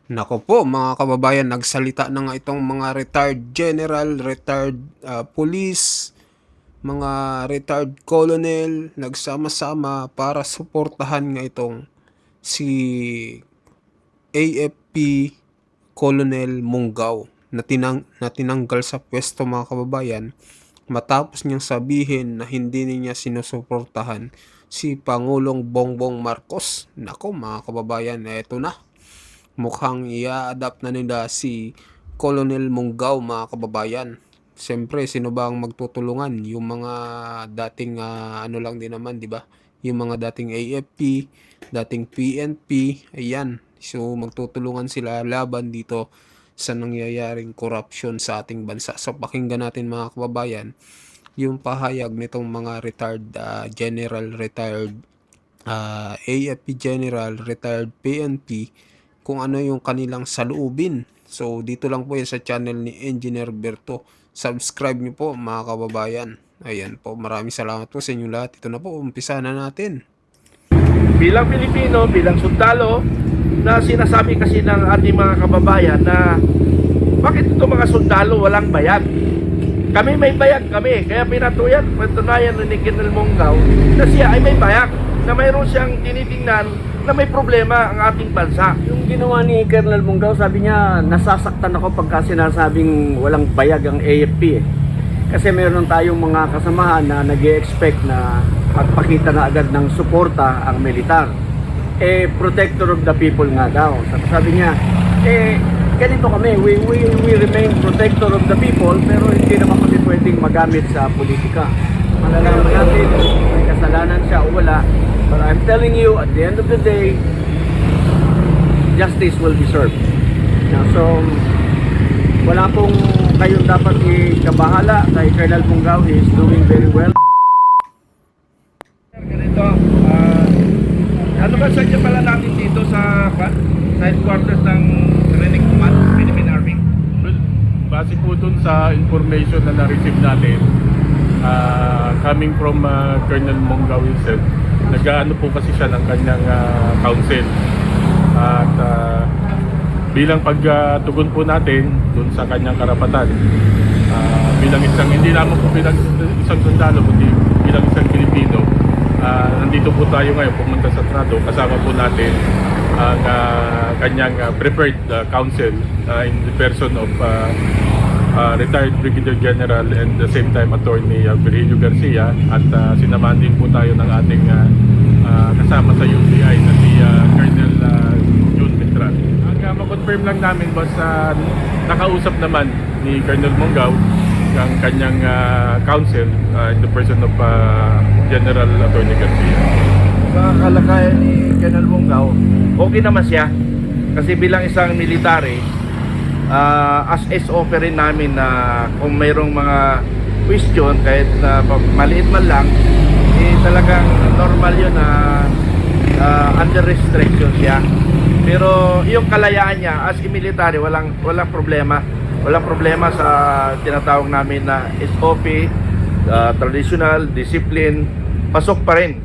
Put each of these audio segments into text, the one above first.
Nako po mga kababayan, nagsalita na nga itong mga retired general, retired police, mga retired colonel, nagsama-sama para suportahan nga itong si AFP Colonel Munggaw na tinanggal sa pwesto mga kababayan matapos niyang sabihin na hindi niya sinusuportahan si Pangulong Bongbong Marcos. Nako mga kababayan, eto na. Mukhang i-a-adapt na nila si Colonel Munggaw mga kababayan. Siyempre, sino ba ang magtutulungan? Yung mga dating ano lang din naman, di ba? Yung mga dating AFP, dating PNP, ayan. So, magtutulungan sila laban dito sa nangyayaring corruption sa ating bansa. So, pakinggan natin mga kababayan yung pahayag nitong mga retired general, retired AFP general, retired PNP, kung ano yung kanilang saloobin. So, dito lang po yan sa channel ni Engineer Berto. Subscribe nyo po mga kababayan. Ayan po, maraming salamat po sa inyo lahat. Ito na po, umpisa na natin. Bilang Pilipino, bilang sundalo, na sinasabi kasi ng ating mga kababayan na bakit ito mga sundalo walang bayag? Kami may bayag kami, kaya patunayan ni Colonel Munggaw na siya ay may bayag, na mayroon siyang tinitingnan na may problema ang ating bansa. Yung ginawa ni Colonel Munggaw, sabi niya, nasasaktan ako pagka sinasabing walang bayag ang AFP eh. Kasi meron tayong mga kasamahan na nag-e-expect na magpakita na agad ng suporta ang militar. Eh, protector of the people nga daw. Sabi niya, ganito kami, we remain protector of the people, pero hindi naman kami pwedeng magamit sa politika. Malalaman natin, may kasalanan siya o wala. But I'm telling you, at the end of the day, justice will be served. So, wala pong kayong dapat ikabahala kay Colonel Munggaw. He is doing very well. Ganito, ano ba sadya pala natin dito sa headquarters ng Training Command, Philippine Army? Well, base po dun sa information na na-receive natin, coming from Colonel Munggaw himself, nag-ano po kasi siya ng kanyang council. At bilang pagtugon po natin dun sa kanyang karapatan, bilang isang, hindi lamang po bilang isang sundalo, kundi bilang isang Pilipino, nandito po tayo ngayon pumunta sa Trado, kasama po natin ang kanyang preferred counsel in the person of retired Brigadier General and the same time Attorney Virgilio Garcia, at sinamahan din po tayo ng ating kasama sa UPI na si Colonel June Mitran. Ang ma-confirm lang namin was nakausap naman ni Colonel Munggaw ang kanyang counsel in the person of General Attorney Garcia. Sa kalagayan ni Colonel Munggaw, okay naman siya. Kasi bilang isang military, as SOP rin namin na kung mayroong mga question, kahit maliit man lang, talagang normal yun na under restriction siya. Pero yung kalayaan niya as a military, walang problema. Walang problema sa tinatawag namin na SOP, traditional, discipline, pasok pa rin.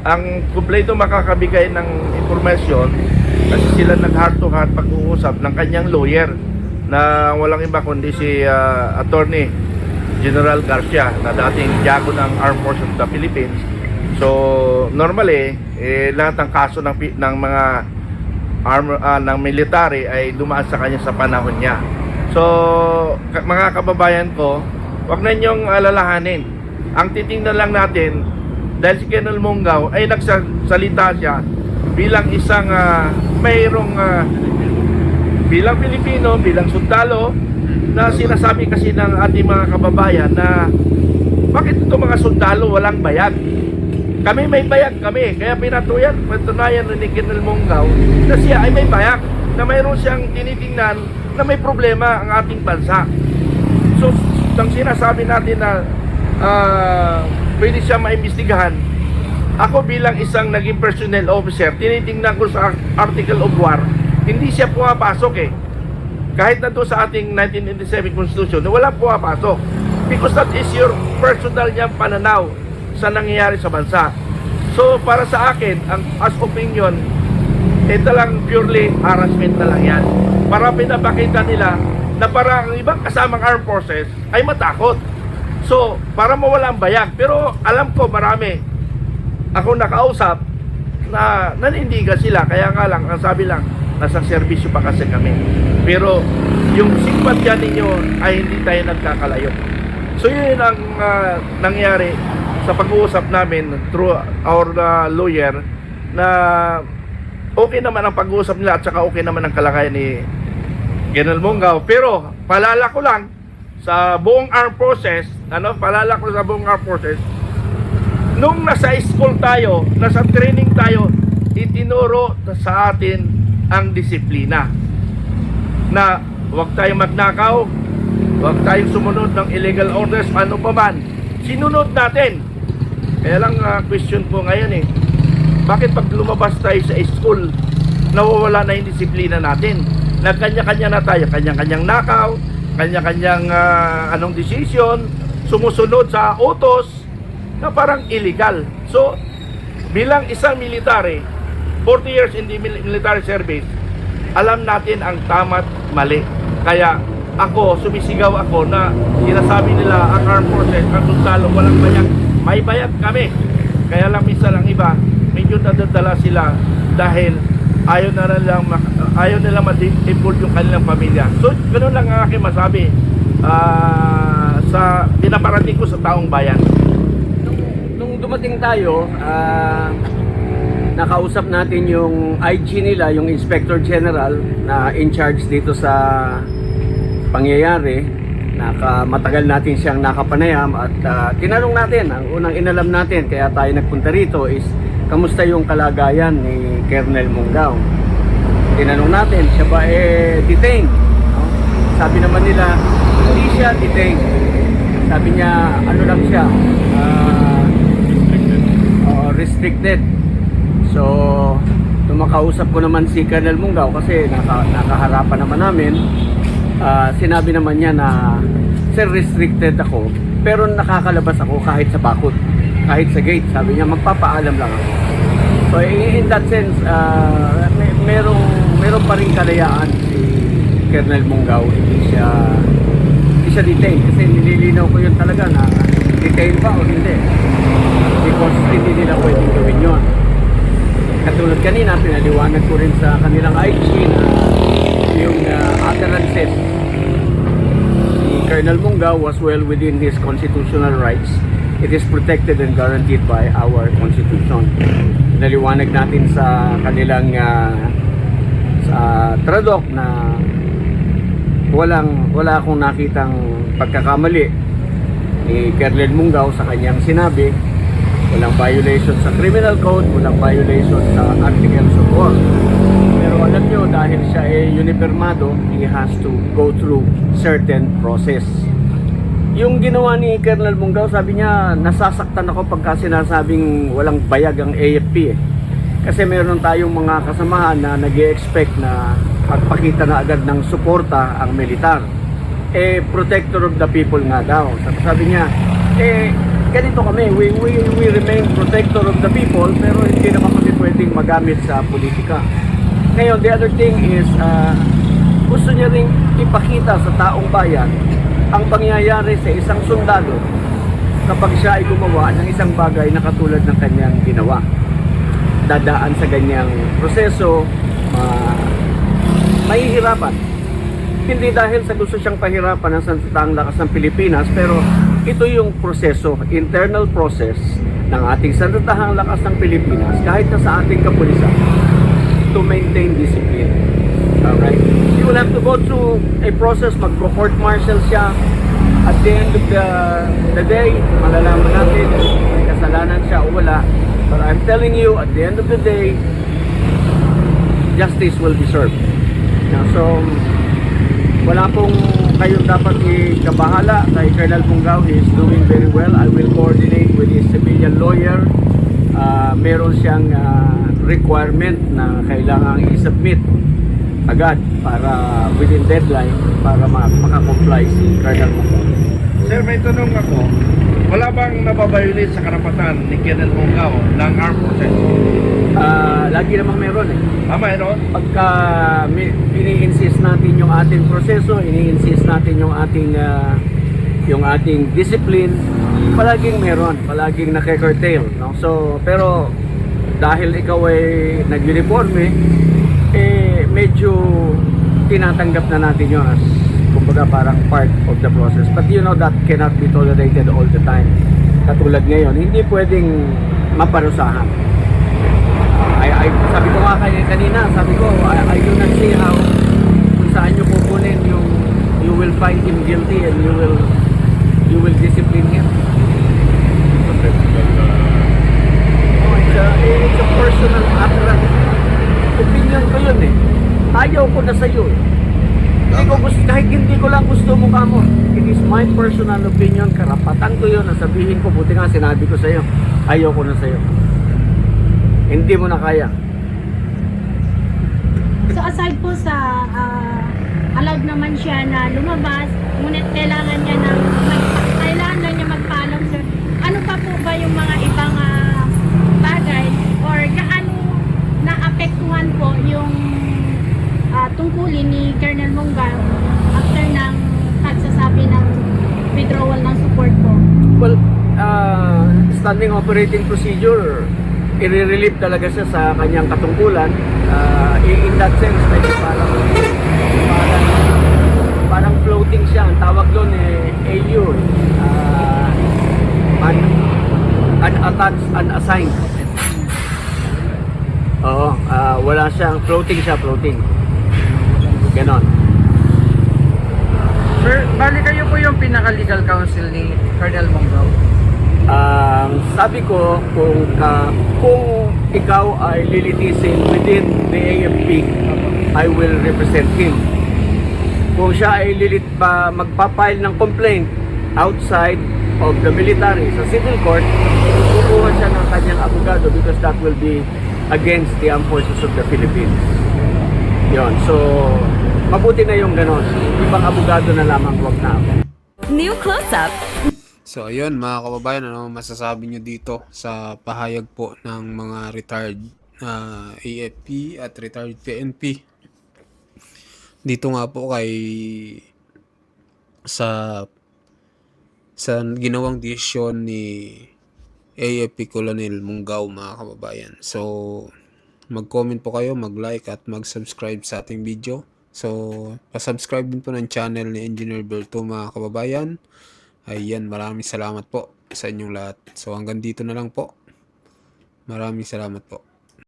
Ang kumpleto makakabigay ng informasyon kasi sila nag-heart to heart pag-uusap ng kanyang lawyer na walang iba kundi si Attorney General Garcia na dating jago ng Armed Forces of the Philippines. So normally lahat ng kaso ng mga ng military ay dumaan sa kanya sa panahon niya. So mga kababayan ko, wag na niyong alalahanin. Ang titingnan lang natin, dahil si Colonel Munggaw ay nagsalita siya bilang isang bilang Pilipino, bilang sundalo, na sinasabi kasi ng ating mga kababayan na bakit ito mga sundalo walang bayag? Kami may bayag kami, kaya patunayan ni Colonel Munggaw na siya ay may bayag, na mayroon siyang tinitingnan na may problema ang ating bansa. So, ang sinasabi natin na pwede siya maimbestigahan, ako bilang isang naging personnel officer, tinitingnan ko sa Article of War, hindi siya pumapasok eh. Kahit na to sa ating 1987 Constitution, wala pumapasok. Because that is your personal niyang pananaw sa nangyayari sa bansa. So para sa akin, as opinion, ito lang purely harassment na lang yan. Para pinapakita nila na para ang ibang kasamang armed forces ay matakot. So, para mawala ang bayag. Pero alam ko marami. Ako nakausap na nanindigan sila. Kaya nga lang, ang sabi lang, nasa serbisyo pa kasi kami. Pero yung simpatya ninyo ay hindi tayo nagkakalayo. So yun ang nangyari sa pag-uusap namin through our lawyer na okay naman ang pag-uusap nila at saka okay naman ang kalagayan ni General Munggaw. Pero palala ko lang sa buong armed forces, nung nasa school tayo, nasa training tayo, itinuro sa atin ang disiplina na huwag tayong magnakaw, huwag tayong sumunod ng illegal orders, ano pa man. Sinunod natin. Kaya lang question ko ngayon bakit pag lumabas tayo sa school, nawawala na yung disiplina natin? Nagkanya-kanya na tayo, kanya-kanyang nakaw, kanya-kanyang anong decision, sumusunod sa utos na parang illegal. So, bilang isang military, 40 years in the military service, alam natin ang tama't mali. Kaya ako, sumisigaw ako na sinasabi nila ang armed forces, ang sundalo, walang bayag. May bayag kami. Kaya lang minsan ang iba, medyo nadadala sila dahil ayaw nila ma-involve yung kanilang pamilya. So, ganoon lang ang aking masabi sa pinaparating ko sa taong bayan. Nung dumating tayo, nakausap natin yung IG nila, yung Inspector General na in charge dito sa pangyayari. Matagal natin siyang nakapanayam at tinanong natin, ang unang inalam natin kaya tayo nagpunta rito is kamusta yung kalagayan ni Colonel Munggaw. Tinanong natin, siya ba detained? No? Sabi naman nila, hindi siya detained. Sabi niya, ano lang siya, restricted. So, nung makausap ko naman si Colonel Munggaw kasi nakaharapan naman namin, sinabi naman niya na sir, restricted ako pero nakakalabas ako kahit sa bakod, kahit sa gate. Sabi niya magpapaalam lang ako. So in that sense, meron pa rin kalayaan si Colonel Munggaw. Hindi siya detained kasi nililinaw ko yun talaga na detained ba o hindi, because hindi nila pwedeng gawin yun. Katulad kanina, pinaliwanag ko rin sa kanilang IG na yung utterances ni Colonel Munggaw was well within his constitutional rights. It is protected and guaranteed by our Constitution. Pinaliwanag natin sa kanilang sa tradok na wala akong nakitang pagkakamali ni Colonel Munggaw sa kanyang sinabi. Walang violation sa criminal code, walang violation sa articles of war. Pero alam nyo, dahil siya ay unipermado, he has to go through certain process. Yung ginawa ni Colonel Munggaw, sabi niya, nasasaktan ako pagka sinasabing walang bayag ang AFP. Kasi meron tayong mga kasamahan na nag-e-expect na magpakita na agad ng suporta ang militar. Protector of the people nga daw. Sabi niya, ganito kami, we remain protector of the people, pero hindi naman kami pwedeng magamit sa politika. Ngayon, the other thing is, gusto niya ring ipakita sa taong bayan ang pangyayari sa isang sundalo kapag siya ay gumawa ng isang bagay na katulad ng kanyang ginawa. Dadaan sa ganyang proseso, mahihirapan. Hindi dahil sa gusto siyang pahirapan ng sandatahang lakas ng Pilipinas, pero ito yung proseso, internal process ng ating sandatahang lakas ng Pilipinas kahit na sa ating kapulisan to maintain discipline. Alright? You will have to go through a process, mag-court martial siya. At the end of the day, malalaman natin may kasalanan siya o wala. But I'm telling you, at the end of the day, justice will be served. Now, so, wala pong kayong dapat ikabahala kay Colonel Munggaw. He is doing very well. I will coordinate with his civilian lawyer. Meron siyang requirement na kailangang i-submit agad para within deadline para makakomply si Colonel Munggaw. Sir, may tanong ako. Wala bang nababayulit sa karapatan ni Colonel Munggaw ng armed forces? Lagi namang meron eh. Mayroon? Pagka ini-insist natin yung ating proseso, ini-insist natin yung ating discipline, palaging meron, palaging nake-curtail, no? So, pero dahil ikaw ay nag-uniforme, medyo tinatanggap na natin yun as kumbaga parang part of the process. But you know that cannot be tolerated all the time. Katulad ngayon, hindi pwedeng maparusahan. Sabi ko nga kanina, sabi ko, I do not see how kung saan nyo kukunin yung you will find him guilty and you will discipline him. It's a personal matter. Opinion ko yun eh. Ayaw ko na sa'yo eh. Hindi ko gusto, kahit hindi ko lang gusto mukha mo. It is my personal opinion. Karapatan ko yun na sabihin ko. Buti nga sinabi ko sa'yo. Ayaw ko na sa'yo. Hindi mo na kaya. So aside po sa allowed naman siya na lumabas, ngunit kailangan lang niya magpaalam, sir. Ano pa po ba yung mga ibang bagay or gaano naapektuhan po yung tungkulin ni Colonel Munggaw after ng pagsasabi ng withdrawal ng support po? Well, standing operating procedure, i-relieve talaga siya sa kanyang katungkulan. In that sense, medyo parang floating siya. Ang tawag doon AU, unattached, unassigned. Oo, wala siyang floating ganon. Sir, bali kayo po yung pinaka-legal counsel ni Colonel Munggaw. Sabi ko, kung ikaw ay lilitisin within the AFP, I will represent him. Kung siya ay magpapile ng complaint outside of the military sa civil court, kukuha siya ng kanyang abogado because that will be against the armed forces of the Philippines. Yon, so mabuti na yung ganon. Ibang abogado na lamang, wag na ako. New close-up. So ayun mga kababayan, ano masasabi nyo dito sa pahayag po ng mga retired AFP at retired PNP dito nga po sa ginawang desisyon ni AFP Colonel Munggaw, mga kababayan. So mag-comment po kayo, mag-like at mag-subscribe sa ating video. So pa-subscribe din po ng channel ni Engineer Berto, mga kababayan. Ayan, maraming salamat po sa inyong lahat. So hanggang dito na lang po. Maraming salamat po.